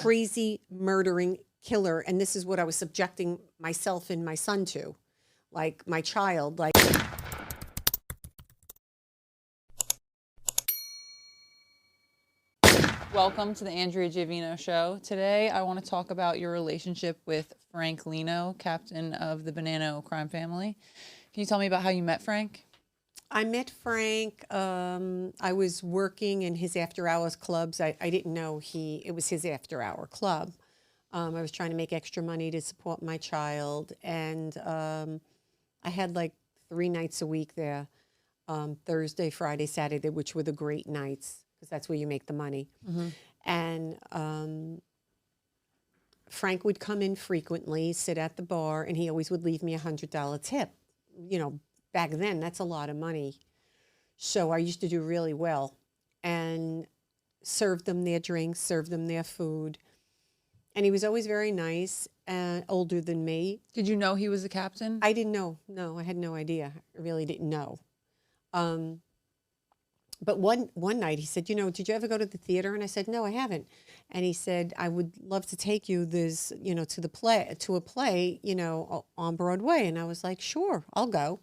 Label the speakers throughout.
Speaker 1: crazy murdering killer, and this is what I was subjecting myself and my son to, like my child, like.
Speaker 2: Welcome to the Andrea Giovino show. Today I want to talk about your relationship with Frank Lino, captain of the Bonanno crime family. Can you tell me about how you met Frank?
Speaker 1: I met Frank. I was working in his after-hours clubs. I didn't know it was his after-hour club. I was trying to make extra money to support my child, and I had like 3 nights a week there, Thursday, Friday, Saturday, which were the great nights because that's where you make the money. And Frank would come in frequently, sit at the bar, and he always would leave me $100 tip. You know, back then, that's a lot of money. So I used to do really well and served them their drinks, served them their food. And he was always very nice and older than me.
Speaker 2: Did you know he was a captain?
Speaker 1: I didn't know. No, I had no idea. I really didn't know. But one night he said, you know, did you ever go to the theater? And I said, no, I haven't. And he said, I would love to take you this, you know, to a play, you know, on Broadway. And I was like, sure, I'll go.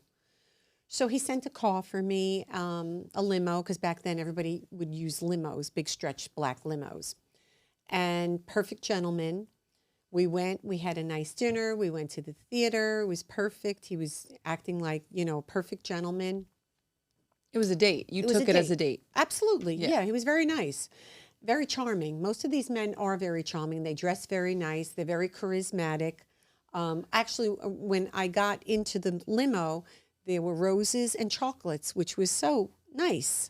Speaker 1: So he sent a car for me, a limo, because back then everybody would use limos, big stretch black limos. And perfect gentleman. We went, we had a nice dinner, we went to the theater, it was perfect. He was acting like, you know, a perfect gentleman.
Speaker 2: It was a date. You took it as a date.
Speaker 1: Absolutely. Yeah, he was very nice, very charming. Most of these men are very charming. They dress very nice. They're very charismatic. Actually, when I got into the limo, there were roses and chocolates, which was so nice.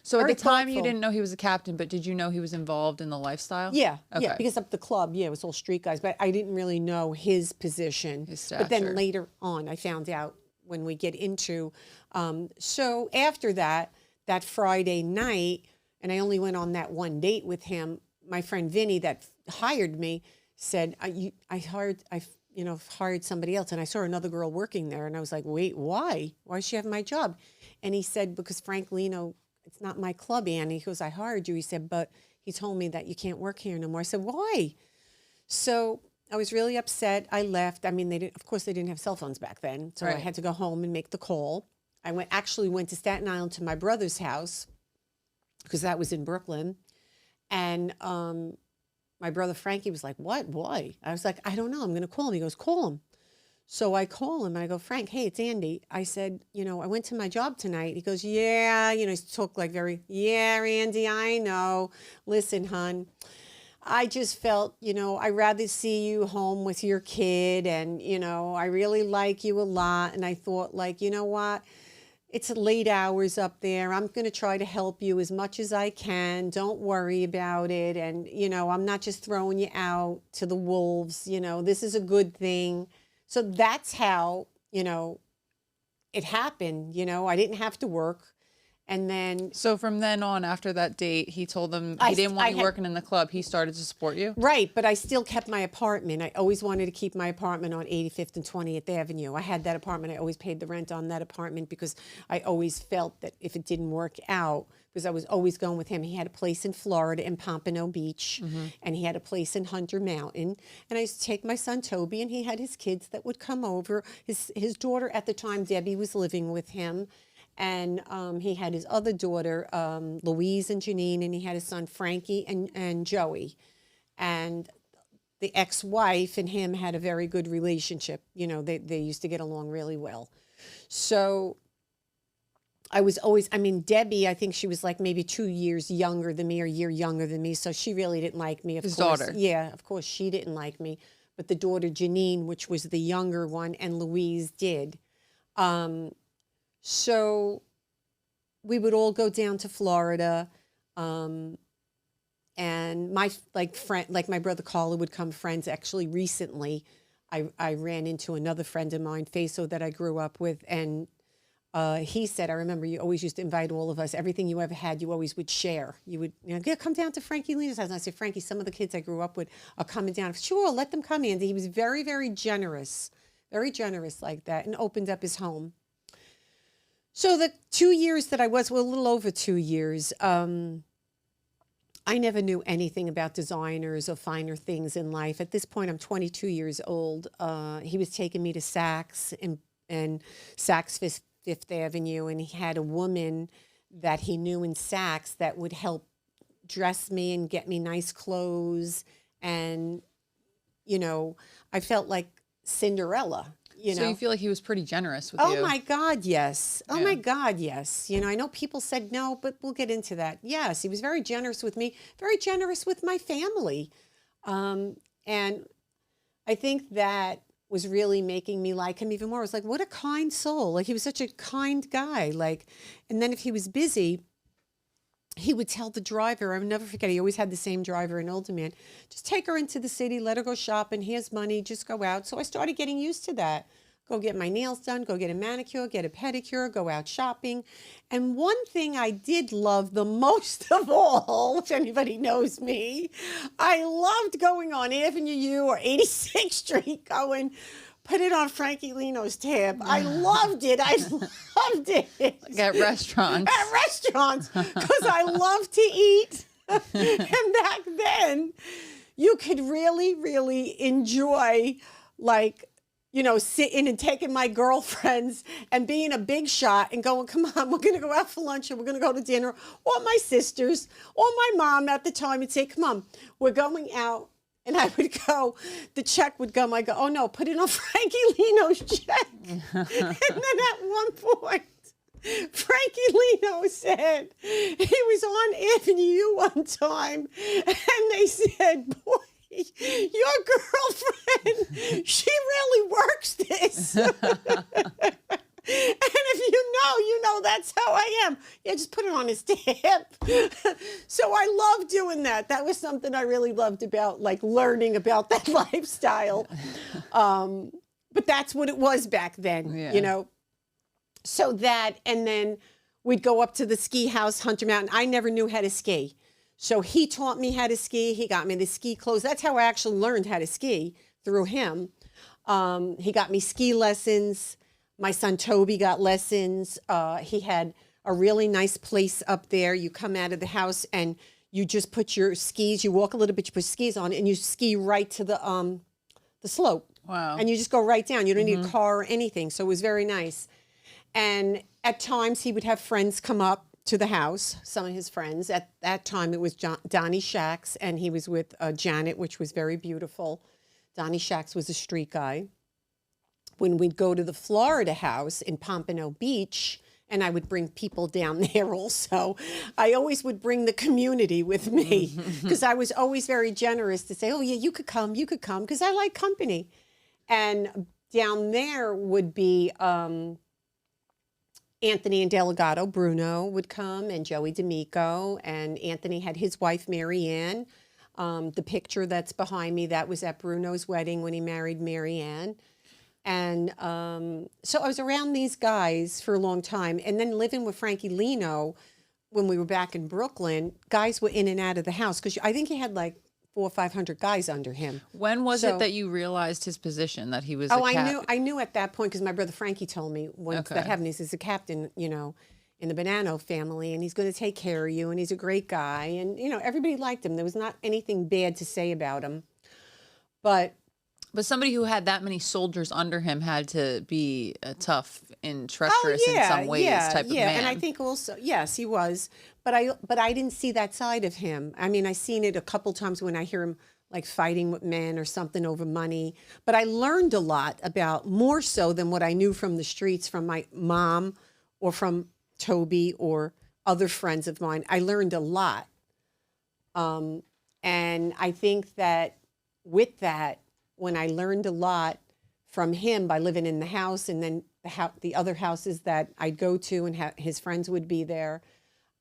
Speaker 2: So
Speaker 1: Very
Speaker 2: at the time
Speaker 1: thoughtful.
Speaker 2: you didn't know he was a captain, but did you know he was involved in the lifestyle?
Speaker 1: Yeah,
Speaker 2: Okay.
Speaker 1: yeah, because of the club, yeah, it was all street guys, but I didn't really know his position.
Speaker 2: His stature.
Speaker 1: But then later on, I found out when we get into, so after that Friday night, and I only went on that one date with him, my friend Vinny that hired me said, I hired somebody else, and I saw another girl working there, and I was like, wait, why? Why does she have my job? And he said, because Frank Lino, it's not my club, Annie. He goes, I hired you. He said, but he told me that you can't work here no more. I said, why? So I was really upset. I left. I mean, of course, they didn't have cell phones back then. So I had to go home and make the call. I actually went to Staten Island to my brother's house because that was in Brooklyn. And my brother Frankie was like, what? Why? I was like, I don't know. I'm going to call him. He goes, call him. So I call him and I go, Frank, hey, it's Andy. I said, you know, I went to my job tonight. He goes, yeah, you know, he talked like yeah, Andy, I know. Listen, hon, I just felt, you know, I'd rather see you home with your kid. And, you know, I really like you a lot. And I thought, like, you know what? It's late hours up there. I'm going to try to help you as much as I can. Don't worry about it. And, you know, I'm not just throwing you out to the wolves. You know, this is a good thing. So that's how, you know, it happened. You know, I didn't have to work. And then.
Speaker 2: So from then on, after that date, he told them he didn't want you working in the club. He started to support you?
Speaker 1: Right. But I still kept my apartment. I always wanted to keep my apartment on 85th and 20th Avenue. I had that apartment. I always paid the rent on that apartment because I always felt that if it didn't work out, because I was always going with him. He had a place in Florida in Pompano Beach, and he had a place in Hunter Mountain. And I used to take my son Toby, and he had his kids that would come over. His daughter at the time, Debbie, was living with him. And he had his other daughter, Louise and Janine, and he had his son Frankie and Joey. And the ex-wife and him had a very good relationship. You know, they used to get along really well. So I was always, I mean, Debbie, I think she was like maybe 2 years younger than me or a year younger than me. So she really didn't like me, of course.
Speaker 2: His daughter.
Speaker 1: Yeah, of course, she didn't like me. But the daughter, Janine, which was the younger one, and Louise did. So we would all go down to Florida. And my friend, like my brother Carla would come, friends. Actually, recently, I ran into another friend of mine, Faso, that I grew up with, and he said, I remember you always used to invite all of us. Everything you ever had, you always would share. You would, you know, come down to Frankie Lino's house. And I said, Frankie, some of the kids I grew up with are coming down. Sure, let them come, Andy. He was very, very generous like that, and opened up his home. So the 2 years that I was, well, a little over 2 years, I never knew anything about designers or finer things in life. At this point, I'm 22 years old. He was taking me to Saks and Saks Fifth Avenue, and he had a woman that he knew in Saks that would help dress me and get me nice clothes. And, you know, I felt like Cinderella.
Speaker 2: So you feel like he was pretty generous with you?
Speaker 1: Oh my God, yes. Oh my God, yes. You know, I know people said no, but we'll get into that. Yes, he was very generous with me, very generous with my family. And I think that was really making me like him even more. I was like, what a kind soul. Like, he was such a kind guy. Like, and then if he was busy, he would tell the driver, I'll never forget, he always had the same driver, an older man, just take her into the city, let her go shopping, here's money, just go out. So I started getting used to that. Go get my nails done, go get a manicure, get a pedicure, go out shopping. And one thing I did love the most of all, if anybody knows me, I loved going on Avenue U or 86th Street, going, put it on Frankie Lino's tab. I loved it. I loved it.
Speaker 2: Like at restaurants.
Speaker 1: At restaurants, because I love to eat. And back then, you could really, really enjoy, like, you know, sitting and taking my girlfriends and being a big shot and going, come on, we're going to go out for lunch, or we're going to go to dinner. Or my sisters or my mom at the time would say, come on, we're going out. And I would go, the check would come. I go, oh no, put it on Frankie Lino's check. And then at one point, Frankie Lino said he was on Avenue U one time, and they said, boy, your girlfriend, she really works this. And if you know, that's how I am. Yeah, just put it on his tab. So I love doing that. That was something I really loved about, like, learning about that lifestyle. But that's what it was back then, you know. So that, and then we'd go up to the ski house, Hunter Mountain. I never knew how to ski. So he taught me how to ski. He got me the ski clothes. That's how I actually learned how to ski, through him. He got me ski lessons. My son Toby got lessons. He had a really nice place up there. You come out of the house and you just put your skis, you walk a little bit, you put skis on, and you ski right to the slope.
Speaker 2: Wow.
Speaker 1: And you just go right down. You don't need a car or anything. So it was very nice. And at times he would have friends come up to the house, some of his friends. At that time it was Donnie Shacks, and he was with Janet, which was very beautiful. Donnie Shacks was a street guy. When we'd go to the Florida house in Pompano Beach, and I would bring people down there also, I always would bring the community with me, because I was always very generous to say, oh yeah, you could come, because I like company. And down there would be Anthony and Delgado, Bruno would come, and Joey D'Amico, and Anthony had his wife, Mary Ann. The picture that's behind me, that was at Bruno's wedding when he married Mary Ann. And so I was around these guys for a long time. And then living with Frankie Lino, when we were back in Brooklyn, guys were in and out of the house, because I think he had like 400 or 500 guys under him.
Speaker 2: When was it that you realized his position, that he was
Speaker 1: I knew at that point, because my brother Frankie told me once that happened. He says, the captain, you know, in the Bonanno family, and he's going to take care of you, and he's a great guy. And, you know, everybody liked him. There was not anything bad to say about him. But
Speaker 2: somebody who had that many soldiers under him had to be a tough and treacherous in some ways type of man.
Speaker 1: And I think also, yes, he was. But I didn't see that side of him. I mean, I seen it a couple times when I hear him like fighting with men or something over money. But I learned a lot about, more so than what I knew from the streets, from my mom or from Toby or other friends of mine. I learned a lot. And I think that with that, when I learned a lot from him by living in the house, and then the other houses that I'd go to, and his friends would be there,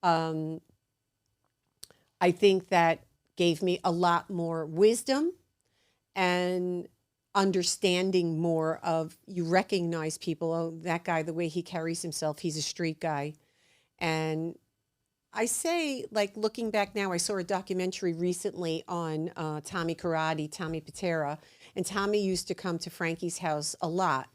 Speaker 1: I think that gave me a lot more wisdom and understanding more of, you recognize people, oh, that guy, the way he carries himself, he's a street guy. And I say, like, looking back now, I saw a documentary recently on Tommy Karate, Tommy Patera, and Tommy used to come to Frankie's house a lot.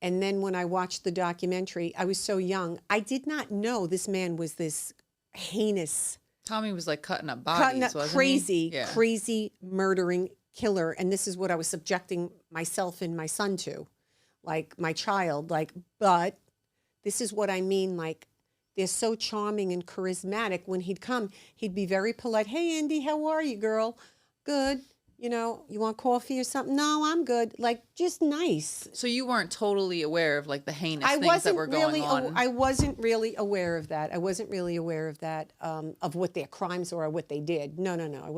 Speaker 1: And then when I watched the documentary, I was so young, I did not know this man was this heinous
Speaker 2: Tommy was like cutting up
Speaker 1: cutting
Speaker 2: bodies,
Speaker 1: up,
Speaker 2: wasn't
Speaker 1: crazy,
Speaker 2: he? Yeah.
Speaker 1: crazy murdering killer. And this is what I was subjecting myself and my son to, like my child. Like, but this is what I mean. Like, they're so charming and charismatic. When he'd come, he'd be very polite. Hey, Andy, how are you, girl? Good. You know, you want coffee or something? No, I'm good. Like, just nice.
Speaker 2: So you weren't totally aware of like the heinous
Speaker 1: I
Speaker 2: things
Speaker 1: wasn't
Speaker 2: that were going
Speaker 1: really.
Speaker 2: on.
Speaker 1: I wasn't really aware of that. I wasn't really aware of that, of what their crimes were or what they did. No. I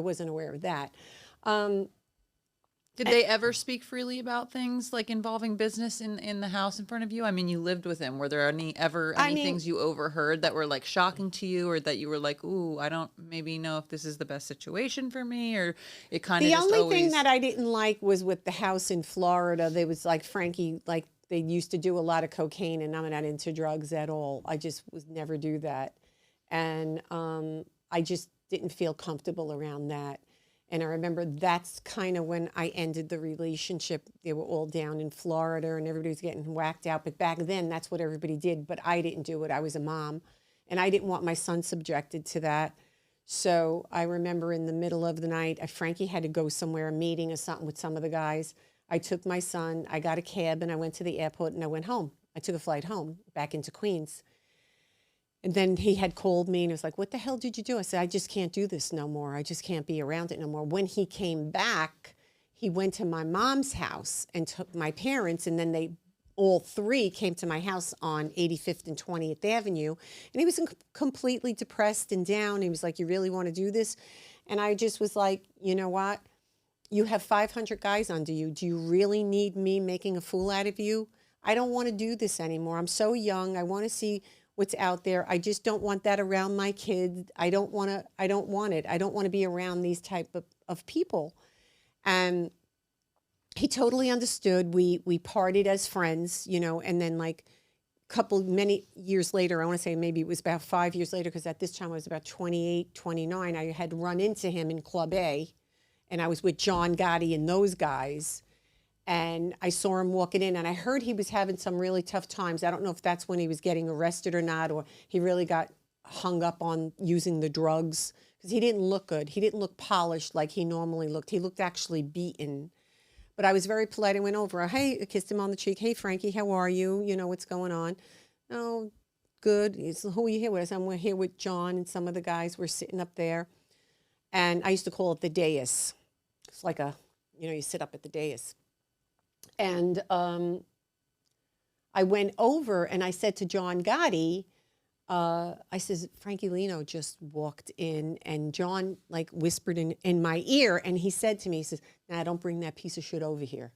Speaker 1: wasn't aware of that.
Speaker 2: Did they ever speak freely about things like involving business in the house in front of you? I mean, you lived with him. Were there any things you overheard that were like shocking to you, or that you were like, ooh, I don't maybe know if this is the best situation for me, or it kind of
Speaker 1: The
Speaker 2: just
Speaker 1: only
Speaker 2: always...
Speaker 1: thing that I didn't like was with the house in Florida. There was like Frankie, like they used to do a lot of cocaine, and I'm not into drugs at all. I just was never do that, and I just didn't feel comfortable around that. And I remember that's kind of when I ended the relationship. They were all down in Florida and everybody was getting whacked out. But back then, that's what everybody did. But I didn't do it. I was a mom. And I didn't want my son subjected to that. So I remember in the middle of the night, Frankie had to go somewhere, a meeting or something with some of the guys. I took my son, I got a cab, and I went to the airport and I went home. I took a flight home, back into Queens. And then he had called me and he was like, what the hell did you do? I said, I just can't do this no more. I just can't be around it no more. When he came back, he went to my mom's house and took my parents, and then they all three came to my house on 85th and 20th Avenue. And he was completely depressed and down. He was like, you really want to do this? And I just was like, you know what? You have 500 guys under you. Do you really need me making a fool out of you? I don't want to do this anymore. I'm so young. I want to see what's out there. I just don't want that around my kids. I don't want it. I don't want to be around these type of people. And he totally understood. We partied as friends, you know, and then like many years later, I want to say maybe it was about 5 years later, because at this time I was about 28, 29, I had run into him in Club A, and I was with John Gotti and those guys. And I saw him walking in, and I heard he was having some really tough times. I don't know if that's when he was getting arrested or not, or he really got hung up on using the drugs, because he didn't look good. He didn't look polished like he normally looked. He looked actually beaten. But I was very polite. I went over. Hey, I kissed him on the cheek. Hey, Frankie, how are you? You know, what's going on? Oh, good. Who are you here with? I'm here with John and some of the guys. We're sitting up there. And I used to call it the dais. It's like you sit up at the dais. And I went over and I said to John Gotti, I says, Frankie Lino just walked in, and John like whispered in my ear, and he said to me, he says, nah, don't bring that piece of shit over here.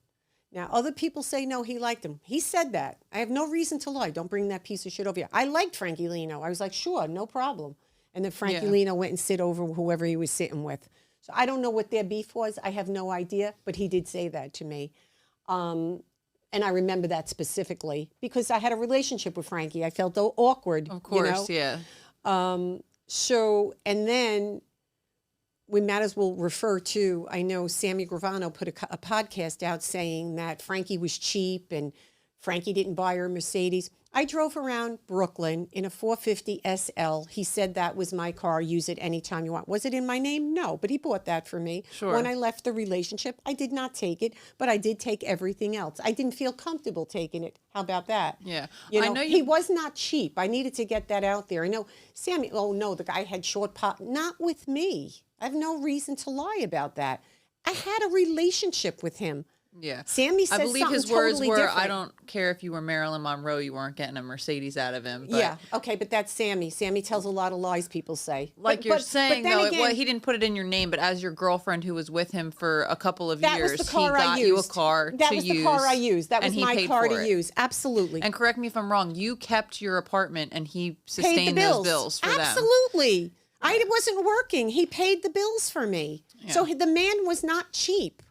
Speaker 1: Now, other people say, no, he liked him. He said that. I have no reason to lie. Don't bring that piece of shit over here. I liked Frankie Lino. I was like, sure, no problem. And then Frankie Lino went and sit over whoever he was sitting with. So I don't know what their beef was. I have no idea, but he did say that to me. And I remember that specifically because I had a relationship with Frankie. I felt awkward.
Speaker 2: Of course,
Speaker 1: yeah. So, and then we might as well refer to, I know Sammy Gravano put a podcast out saying that Frankie was cheap and Frankie didn't buy her a Mercedes. I drove around Brooklyn in a 450 SL. He said that was my car. Use it anytime you want. Was it in my name? No, but he bought that for me.
Speaker 2: Sure.
Speaker 1: When I left the relationship, I did not take it, but I did take everything else. I didn't feel comfortable taking it. How about that?
Speaker 2: Yeah.
Speaker 1: I know he was not cheap. I needed to get that out there. I know Sammy, oh no, the guy had short pop. Not with me. I have no reason to lie about that. I had a relationship with him.
Speaker 2: Yeah.
Speaker 1: Sammy said
Speaker 2: I believe his
Speaker 1: totally
Speaker 2: words were,
Speaker 1: different.
Speaker 2: I don't care if you were Marilyn Monroe, you weren't getting a Mercedes out of him. But
Speaker 1: yeah, okay, but that's Sammy. Sammy tells a lot of lies, people say.
Speaker 2: Like you're saying,
Speaker 1: then
Speaker 2: though,
Speaker 1: again,
Speaker 2: he didn't put it in your name, but as your girlfriend who was with him for a couple of
Speaker 1: that
Speaker 2: years,
Speaker 1: was the car
Speaker 2: he got you a car
Speaker 1: that
Speaker 2: to
Speaker 1: was
Speaker 2: use.
Speaker 1: the car I used. That was
Speaker 2: and he
Speaker 1: my
Speaker 2: paid
Speaker 1: car
Speaker 2: for
Speaker 1: to
Speaker 2: it.
Speaker 1: use. Absolutely.
Speaker 2: And correct me if I'm wrong, you kept your apartment and he
Speaker 1: Paid the
Speaker 2: sustained those bills for them.
Speaker 1: Absolutely. I wasn't working. He paid the bills for me.
Speaker 2: Yeah.
Speaker 1: So the man was not cheap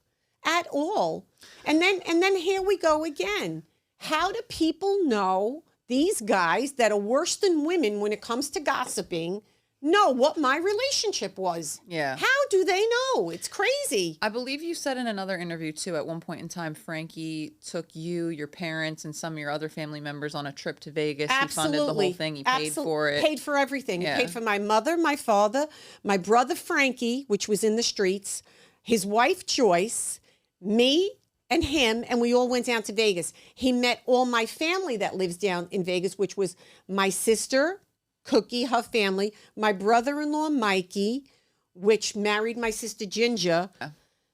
Speaker 1: at all. And then here we go again. How do people know these guys that are worse than women when it comes to gossiping know what my relationship was.
Speaker 2: Yeah.
Speaker 1: How do they know? It's crazy.
Speaker 2: I believe you said in another interview too, at one point in time, Frankie took you, your parents, and some of your other family members on a trip to Vegas.
Speaker 1: Absolutely.
Speaker 2: He funded the whole thing. He paid for it.
Speaker 1: Paid for everything.
Speaker 2: Yeah.
Speaker 1: He paid for my mother, my father, my brother Frankie, which was in the streets, his wife Joyce, me and him, and we all went down to Vegas. He met all my family that lives down in Vegas, which was my sister, Cookie, her family, my brother-in-law, Mikey, which married my sister, Ginger.
Speaker 2: Yeah.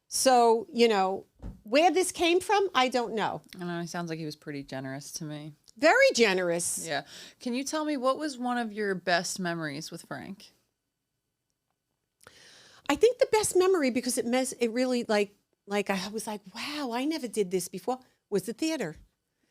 Speaker 1: So, you know, where this came from, I don't know.
Speaker 2: I don't know. He sounds like he was pretty generous to me.
Speaker 1: Very generous.
Speaker 2: Yeah. Can you tell me what was one of your best memories with Frank?
Speaker 1: I think the best memory, because it really like I was like, wow, I never did this before, was the theater.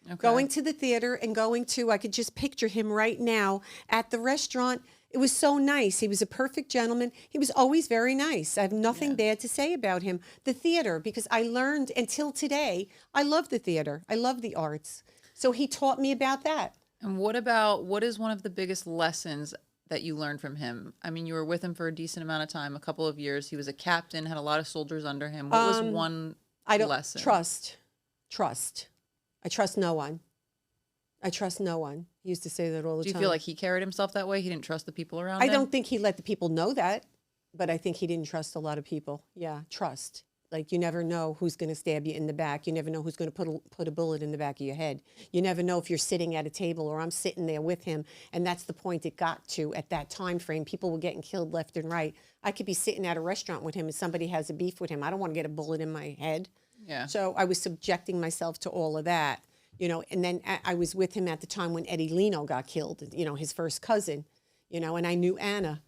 Speaker 2: Okay.
Speaker 1: Going to the theater and I could just picture him right now at the restaurant. It was so nice. He was a perfect gentleman. He was always very nice. I have nothing bad to say about him. The theater, because I learned until today, I love the theater. I love the arts. So he taught me about that.
Speaker 2: And what is one of the biggest lessons that you learned from him? I mean, you were with him for a decent amount of time, a couple of years. He was a captain, had a lot of soldiers under him. What was one lesson?
Speaker 1: Trust. I trust no one. I trust no one. He used to say that all the time.
Speaker 2: Do you feel like he carried himself that way? He didn't trust the people around him?
Speaker 1: I don't think he let the people know that, but I think he didn't trust a lot of people. Yeah, trust. Like, you never know who's going to stab you in the back. You never know who's going to put a bullet in the back of your head. You never know if you're sitting at a table or I'm sitting there with him. And that's the point it got to at that time frame. People were getting killed left and right. I could be sitting at a restaurant with him and somebody has a beef with him. I don't want to get a bullet in my head.
Speaker 2: Yeah.
Speaker 1: So I was subjecting myself to all of that, you know, and then I was with him at the time when Eddie Lino got killed, you know, his first cousin, you know, and I knew Anna,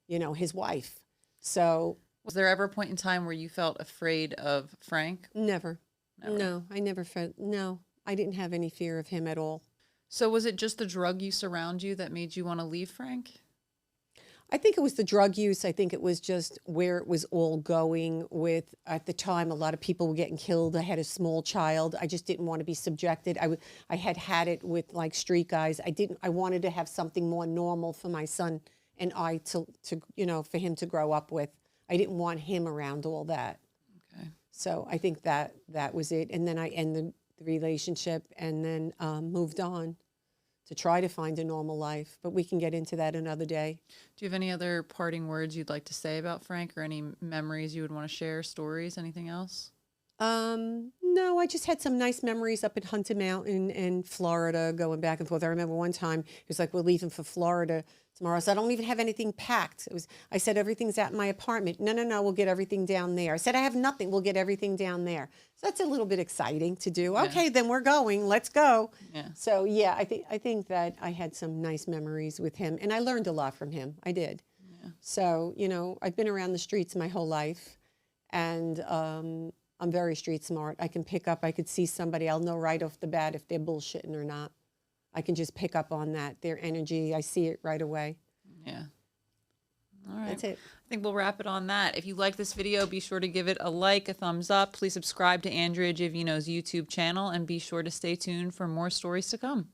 Speaker 1: you know, his wife. So.
Speaker 2: Was there ever a point in time where you felt afraid of Frank?
Speaker 1: Never. No, I never felt, no, I didn't have any fear of him at all.
Speaker 2: So was it just the drug use around you that made you want to leave Frank?
Speaker 1: I think it was the drug use. I think it was just where it was all going with, at the time, a lot of people were getting killed. I had a small child. I just didn't want to be subjected. I had it with like street guys. I wanted to have something more normal for my son and I to you know, for him to grow up with. I didn't want him around all that.
Speaker 2: Okay.
Speaker 1: So I think that was it. And then I ended the relationship and then moved on to try to find a normal life. But we can get into that another day.
Speaker 2: Do you have any other parting words you'd like to say about Frank, or any memories you would want to share, stories, anything else?
Speaker 1: No, I just had some nice memories up at Hunter Mountain in Florida, going back and forth. I remember one time he was like, "We're leaving for Florida tomorrow." So I don't even have anything packed. I said, "Everything's at my apartment." No, we'll get everything down there. I said, "I have nothing. We'll get everything down there." So that's a little bit exciting to do. Yeah. Okay, then we're going. Let's go.
Speaker 2: Yeah.
Speaker 1: So yeah, I think that I had some nice memories with him, and I learned a lot from him. I did. Yeah. So, you know, I've been around the streets my whole life, and I'm very street smart. I can I could see somebody, I'll know right off the bat if they're bullshitting or not. I can just pick up on that, their energy. I see it right away.
Speaker 2: Yeah. All right.
Speaker 1: That's it.
Speaker 2: I think we'll wrap it on that. If you like this video, be sure to give it a like, a thumbs up. Please subscribe to Andrea Giovino's YouTube channel, and be sure to stay tuned for more stories to come.